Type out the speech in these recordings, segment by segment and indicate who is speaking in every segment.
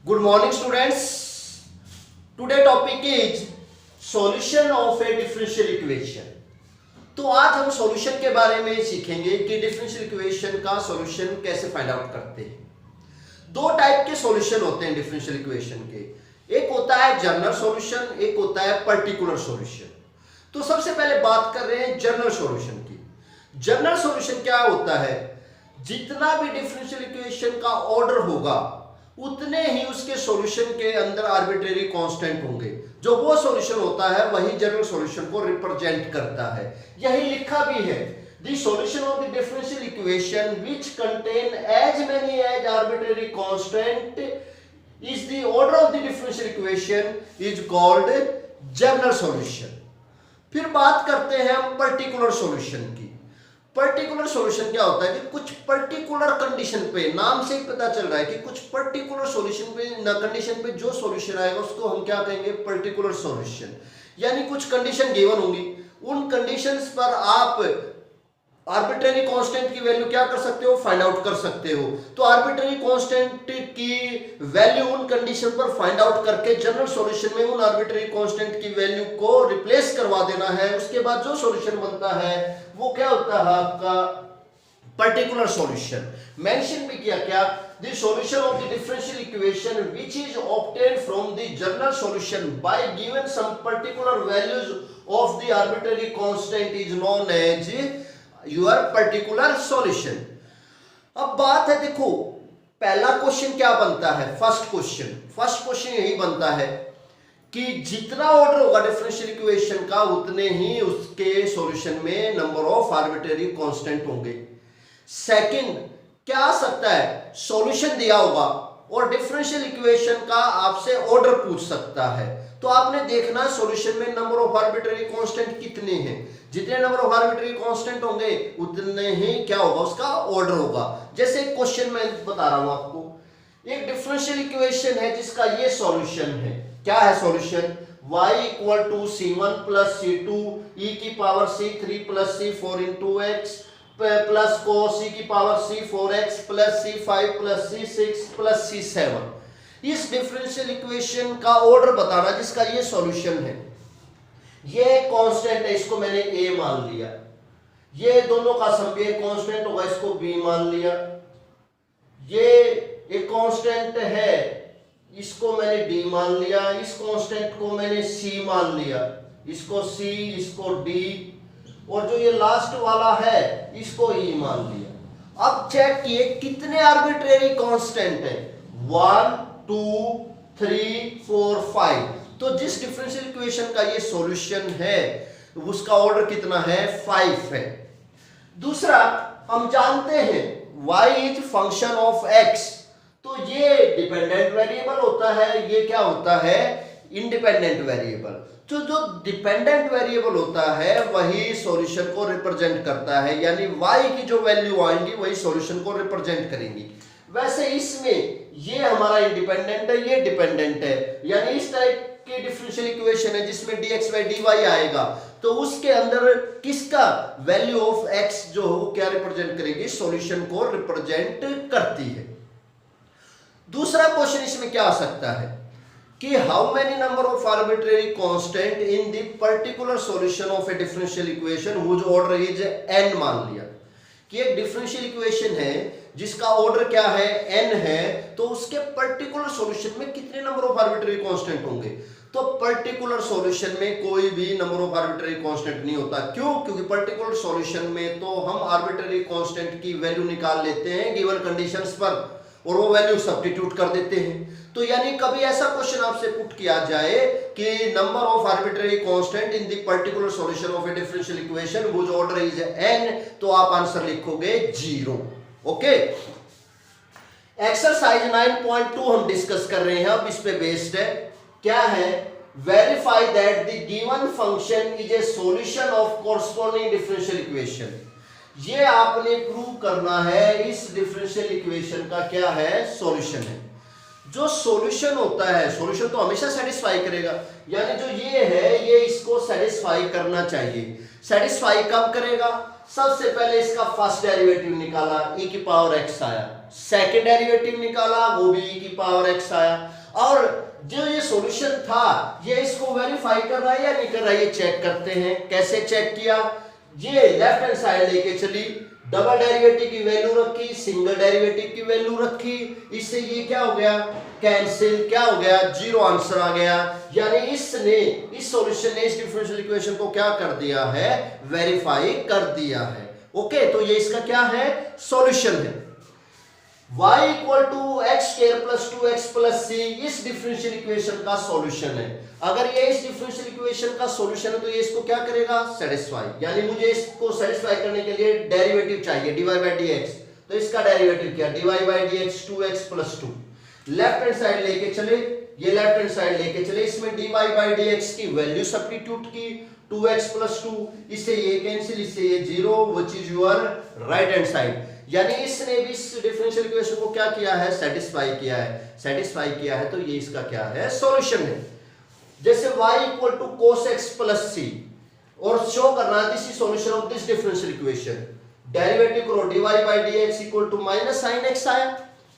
Speaker 1: Good morning, students. Today topic is solution of a differential equation. तो आज हम solution के बारे में सीखेंगे कि डिफरेंशियल इक्वेशन का सॉल्यूशन कैसे फाइंड आउट करते हैं। दो टाइप के सॉल्यूशन होते हैं डिफरेंशियल इक्वेशन के, एक होता है जनरल सॉल्यूशन, एक होता है पर्टिकुलर सॉल्यूशन। तो सबसे पहले बात कर रहे हैं जनरल सॉल्यूशन की। जनरल सॉल्यूशन क्या होता है? जितना भी डिफरेंशियल इक्वेशन का ऑर्डर होगा उतने ही उसके सॉल्यूशन के अंदर आर्बिट्रेरी कांस्टेंट होंगे। जो वो सॉल्यूशन होता है वही जनरल सॉल्यूशन को रिप्रेजेंट करता है। यही लिखा भी है, the solution of the differential equation which contain as many as arbitrary constant is the order of the differential equation is called general solution. फिर बात करते हैं हम पर्टिकुलर सॉल्यूशन की। पर्टिकुलर सॉल्यूशन क्या होता है कि कुछ पर्टिकुलर कंडीशन पे, नाम से ही पता चल रहा है कि कुछ पर्टिकुलर सॉल्यूशन पे कंडीशन पे जो सॉल्यूशन आएगा उसको हम क्या कहेंगे? Particular solution. यानी कुछ कंडीशन गिवन होंगी, उन कंडीशंस पर आप आर्बिट्रेरी कांस्टेंट की वैल्यू क्या कर सकते हो? फाइंड आउट कर सकते हो। तो आर्बिट्रेरी कांस्टेंट की वैल्यू उन कंडीशन पर फाइंड आउट करके जनरल सॉल्यूशन में उन आर्बिट्रेरी कांस्टेंट की वैल्यू को रिप्लेस करवा देना है। उसके बाद जो सॉल्यूशन बनता है वो क्या होता है? आपका पर्टिकुलर सॉल्यूशन। मेंशन भी किया क्या? The solution of the differential equation which is obtained from the general solution by given some particular values of the arbitrary constant is known as your particular solution. अब बात है, देखो पहला question क्या बनता है? फर्स्ट क्वेश्चन यही बनता है कि जितना ऑर्डर होगा डिफरेंशियल इक्वेशन का उतने ही उसके सॉल्यूशन में नंबर ऑफ आर्बिट्रेरी कांस्टेंट होंगे। सेकंड क्या आ सकता है? सॉल्यूशन दिया होगा और डिफरेंशियल इक्वेशन का आपसे ऑर्डर पूछ सकता है। तो आपने देखना सॉल्यूशन में नंबर ऑफ आर्बिट्रेरी कांस्टेंट कितने हैं। जितने नंबर ऑफ आर्बिट्रेरी कांस्टेंट होंगे उतने ही क्या होगा? उसका ऑर्डर होगा। जैसे क्वेश्चन में बता रहा हूं आपको, एक डिफरेंशियल इक्वेशन है जिसका ये सॉल्यूशन है। क्या है solution? y equal to c1 plus c2 e की power c3 plus c4 into x plus cos e की power c4x plus c5 plus c6 plus c7। इस डिफरेंशियल इक्वेशन का ऑर्डर बताना जिसका ये सॉल्यूशन है। ये कांस्टेंट है, इसको मैंने a मान लिया। ये दोनों का सम भी कांस्टेंट होगा, इसको b मान लिया। ये एक कांस्टेंट है, इसको मैंने d मान लिया। इस कांस्टेंट को मैंने c मान लिया, इसको c, इसको d, और जो ये लास्ट वाला है इसको e मान लिया। अब चेक किए कितने आर्बिट्रेरी कांस्टेंट है? 1 2 3 4 5। तो जिस डिफरेंशियल इक्वेशन का ये सॉल्यूशन है उसका ऑर्डर कितना है? 5 है। दूसरा, हम जानते हैं y is function of x, तो ये डिपेंडेंट वेरिएबल होता है, ये क्या होता है? Independent variable. तो जो डिपेंडेंट वेरिएबल होता है वही सॉल्यूशन को रिप्रेजेंट करता है, यानी y की जो वैल्यू आएंगी वही सॉल्यूशन को रिप्रेजेंट करेंगी। वैसे इसमें ये हमारा इंडिपेंडेंट है, ये डिपेंडेंट है, यानी इस टाइप की डिफरेंशियल इक्वेशन है जिसमें dx by dy आएगा, तो उसके अंदर किसका वैल्यू ऑफ x जो हो क्या रिप्रेजेंट करेगी? सॉल्यूशन को रिप्रेजेंट करती है। दूसरा क्वेश्चन इसमें क्या आ सकता है कि how many number of arbitrary constant in the particular solution of A differential equation which order is n। मान लिया कि एक डिफरेंशियल इक्वेशन है जिसका ऑर्डर क्या है? n है, तो उसके पर्टिकुलर सॉल्यूशन में कितने नंबर ऑफ आर्बिट्रेरी कांस्टेंट होंगे? तो पर्टिकुलर सॉल्यूशन में कोई भी नंबर ऑफ आर्बिट्रेरी कांस्टेंट नहीं होता। क्यों? क्योंकि पर्टिकुलर सॉल्यूशन में तो हम आर्बिट्रेरी कांस्टेंट की वैल्यू निकाल लेते हैं गिवन कंडीशंस पर और वो वैल्यू सब्स्टिट्यूट कर देते हैं। तो यानी कभी ऐसा क्वेश्चन आपसे पुट किया जाए कि number of arbitrary constant in the particular solution of A differential equation which order is n, तो आप आंसर लिखोगे 0। ओके, एक्सरसाइज 9.2 हम डिस्कस कर रहे हैं, अब इस पे बेस्ड है। क्या है? Verify that the given function is a solution of corresponding differential equation. ये आपने प्रूव करना है इस डिफरेंशियल इक्वेशन का क्या है? सॉल्यूशन है। जो सॉल्यूशन होता है, सॉल्यूशन तो हमेशा सेटिस्फाई करेगा, यानी जो ये है ये इसको सेटिस्फाई करना चाहिए। सेटिस्फाई कब करेगा? सबसे पहले इसका फर्स्ट डेरिवेटिव निकाला, e की पावर x आया, सेकंड डेरिवेटिव निकाला, वो भी e की पावर x आया, और जो ये सॉल्यूशन था ये इसको वेरीफाई कर रहा है या नहीं कर रहा है, ये चेक करते हैं। कैसे चेक किया, ये लेफ्ट हैंड साइड लेके चली, डबल डेरिवेटिव की वैल्यू रखी, सिंगल डेरिवेटिव की वैल्यू रखी, इससे ये क्या हो गया, कैंसिल, क्या हो गया, जीरो आंसर आ गया। यानी इसने, इस सॉल्यूशन ने इस डिफरेंशियल इक्वेशन को क्या कर दिया है, वेरीफाई कर दिया है। ओके, तो ये इसका क्या है, सॉल्यूशन है। y equal to x square plus 2x plus c इस डिफरेंशियल इक्वेशन का सॉल्यूशन है। अगर ये इस डिफरेंशियल इक्वेशन का सॉल्यूशन है तो ये इसको क्या करेगा, सेटिस्फाई। यानी मुझे इसको सेटिस्फाई करने के लिए डेरिवेटिव चाहिए dy बाई dx, तो इसका डेरिवेटिव क्या, dy by dx 2x plus 2। Left hand side लेके चले, ये लेफ्ट हैंड साइड लेके चले, इसमें dy बाई dx की वैल्यू सब्स्टिट्यूट की, 2x प्लस 2, इससे ये कैंसिल, इससे ये zero, which is your right hand side. यानी इसने भी इस डिफरेंशियल इक्वेशन को क्या किया है, सेटिस्फाई किया है। सेटिस्फाई किया है तो ये इसका क्या है, सॉल्यूशन है। जैसे y equal to cos x plus c, और शो करना है this is solution of this differential equation. Derivative करो, dy by dx equal to minus sin x आया,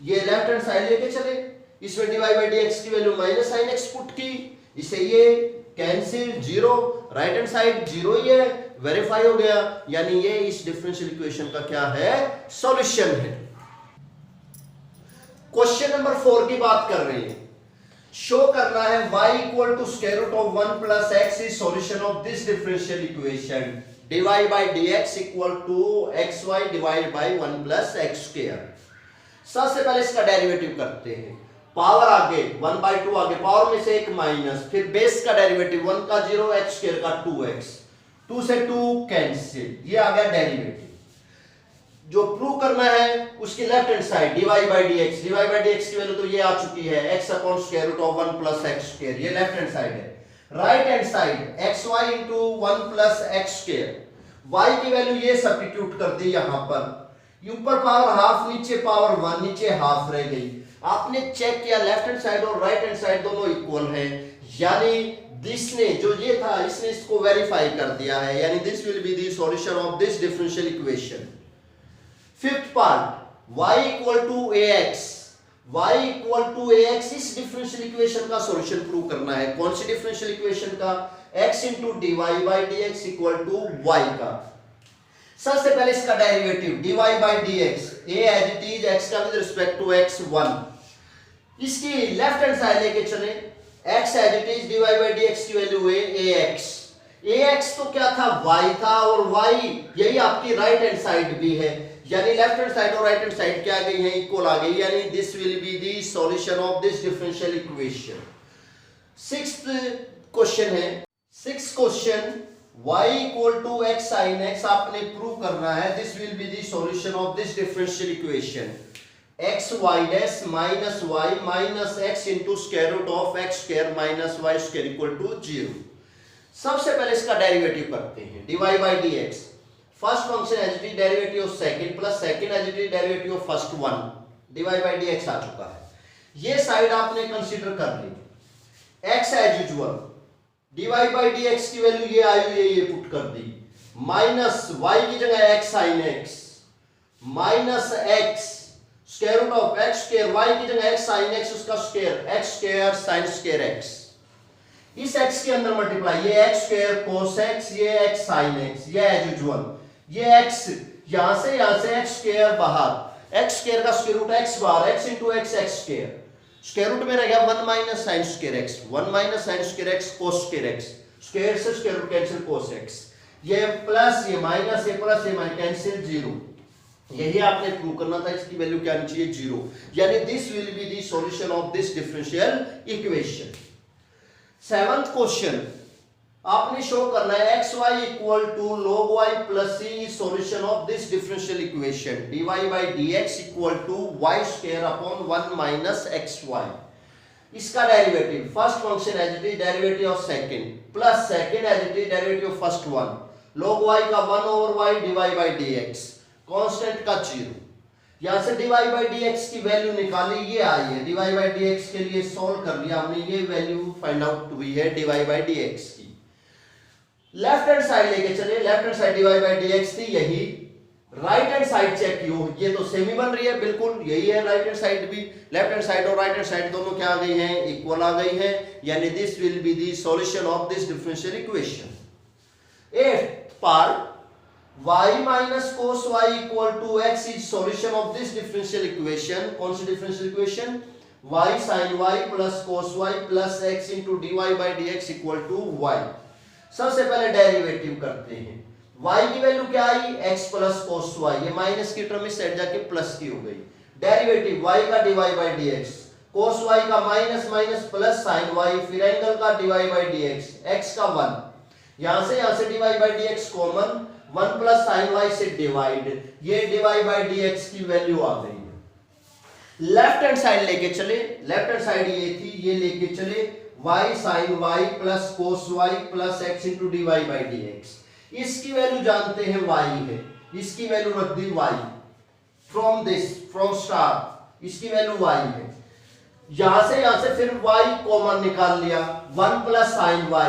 Speaker 1: ये लेफ्ट हैंड साइड लेके चले, इसमें dy बाई dx की value minus sin x put की, इसे ये cancel, zero, right hand side zero ही है, वेरीफाई हो गया। यानी ये इस डिफरेंशियल इक्वेशन का क्या है, सॉल्यूशन है। क्वेश्चन नंबर 4 की बात कर रहे हैं, शो करना है y equal to square root of 1 plus x is solution of this differential equation, dy by dx equal to xy divide by 1 plus x square. सबसे पहले इसका डेरिवेटिव करते हैं, पावर आगे 1 बाई 2 आगे, पावर में से एक माइनस, फिर बेस का डेरिवेटिव 1 का 0, x स्क्वायर का 2x, 2 से 2 कैंसिल, ये आ गया डेरिवेटिव। जो प्रूव करना है उसकी left hand side dy by dx, dy by dx की वैल्यू तो ये आ चुकी है, x upon square root of 1 plus x square, ये लेफ्ट हैंड साइड है। Right hand side xy into 1 plus x square, y की वैल्यू ये सब्स्टिट्यूट कर दी यहां पर, ऊपर पावर हाफ, नीचे पावर 1, नीचे हाफ रह गई। आपने चेक किया लेफ्ट हैंड साइड और राइट हैंड साइड दोनों इक्वल हैं, यानी इसने जो ये था इसने इसको वेरीफाई कर दिया है, यानी this will be the solution of this differential equation. Fifth part, y equal to ax, y equal to ax इस डिफरेंशियल इक्वेशन का सॉल्यूशन प्रूव करना है। कौन सी डिफरेंशियल इक्वेशन का, x into dy by dx equal to y का। सबसे पहले इसका derivative dy by dx, a as it is, x का विद रिस्पेक्ट टू x 1, इसकी लेफ्ट हैंड साइड लेके चले, x as it is, dy by dx की value है ax, ax तो क्या था, y था, और y यही आपकी राइट हैंड साइड भी है, यानी लेफ्ट हैंड साइड और राइट हैंड साइड क्या आ गई है, इक्वल आ गई, यानी this will be the solution of this differential equation. Sixth question है, sixth question, y equal to x sin x आपने प्रूव करना है, this will be the solution of this differential equation. x y dash minus y minus x into square root of x square minus y square equal to 0। सबसे पहले इसका derivative करते हैं, dy by dx, first function as it is derivative of second plus second as it is derivative of first 1, dy by dx आ चुका है। ये side आपने कंसीडर कर ली, x as usual, dy by dx की वैल्यू ये आई हुई है, ये पुट कर दी, माइनस y की जगह x sin x, minus x square root of x square, y की जगह x sin x उसका square, x square sin square x, इस x के अंदर मल्टीप्लाई, ये x स्क्वायर cos x, ये x sin x, ये एज यूजुअल, ये x यहां से x स्क्वायर बाहर, x स्क्वायर का स्क्वायर रूट x बाहर, x into x x square, square root में रह गया 1 minus sin square x, 1 minus sin square x cos square x, square से square root cancel cos x, ये plus ये minus, ये plus ये माइनस कैंसिल, जीरो। यही आपने प्रूव करना था, इसकी वैल्यू क्या आनी चाहिए, जीरो, यानी this will be the solution of this differential equation. Seventh question, आपने शो करना है xy equal to log y plus c solution of this differential equation, dy by dx equal to y square upon 1 minus xy। इसका derivative, first function as it is derivative of second plus second as it is derivative of first 1, log y का 1 over y dy by dx, constant का 0, यहां से dy by dx की value निकाली, ये आई है, dy by dx के लिए सॉल्व कर लिया हमने, ये वैल्यू फाइंड आउट हुई है dy बाई dx की। लेफ्ट हैंड साइड लेके चले, left hand side dy by dx थी, यही राइट हैंड साइड चेक कियो, ये तो सेम ही बन रही है, बिल्कुल यही है राइट हैंड साइड भी। लेफ्ट हैंड साइड और राइट हैंड साइड दोनों क्या आ गई हैं, इक्वल आ गई हैं, यानी this will be the solution of this differential equation. Eight part y minus cos y equal to x is solution of this differential equation. कौन सी differential equation, y sin y plus cos y plus x into dy by dx equal to y। सबसे पहले derivative करते हैं, y की value क्या आई, x plus cos y, ये minus की टर्म इस साइड जाके प्लस की हो गई। डेरिवेटिव y का dy by dx, cos y का minus minus plus sign y, फिर एंगल का dy बाई dx, x का 1, यहां से dy by dx common, 1 plus sign y से डिवाइड, ये dy बाई dx की वैल्यू आ गई। लेफ्ट हैंड साइड लेके चले, लेफ्ट हैंड साइड ये थी, ये लेके चले y sin y plus cos y plus x into dy by dx। इसकी वैल्यू जानते हैं y है, इसकी वैल्यू रख दी y, फ्रॉम स्टार इसकी वैल्यू y है। यहां से फिर y कॉमन निकाल लिया, 1 plus sign y,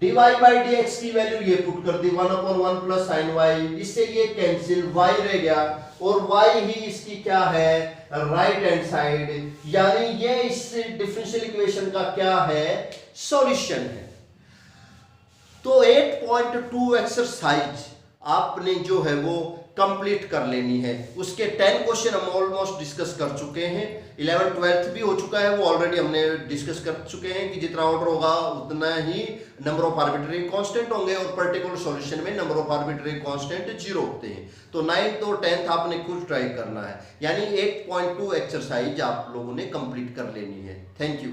Speaker 1: dy by dx की वैल्यू ये पुट कर दी 1/1 प्लस साइन y, इससे ये कैंसिल, y रह गया और y ही इसकी क्या है, राइट हैंड साइड, यानी ये इस डिफरेंशियल इक्वेशन का क्या है, सॉल्यूशन है। तो 8.2 एक्सरसाइज आपने जो है वो कंप्लीट कर लेनी है। उसके 10 क्वेश्चन हम ऑलमोस्ट डिस्कस कर चुके हैं, 11 12th भी हो चुका है, वो ऑलरेडी हमने डिस्कस कर चुके हैं कि जितना ऑर्डर होगा उतना ही नंबर ऑफ आर्बिट्रेरी कांस्टेंट होंगे और पर्टिकुलर सॉल्यूशन में नंबर ऑफ आर्बिट्रेरी कांस्टेंट 0 होते हैं। तो 9th और 10th आपने खुद ट्राई करना है, यानी 8.2 एक्सरसाइज आप लोगों ने कंप्लीट कर लेनी है। Thank you.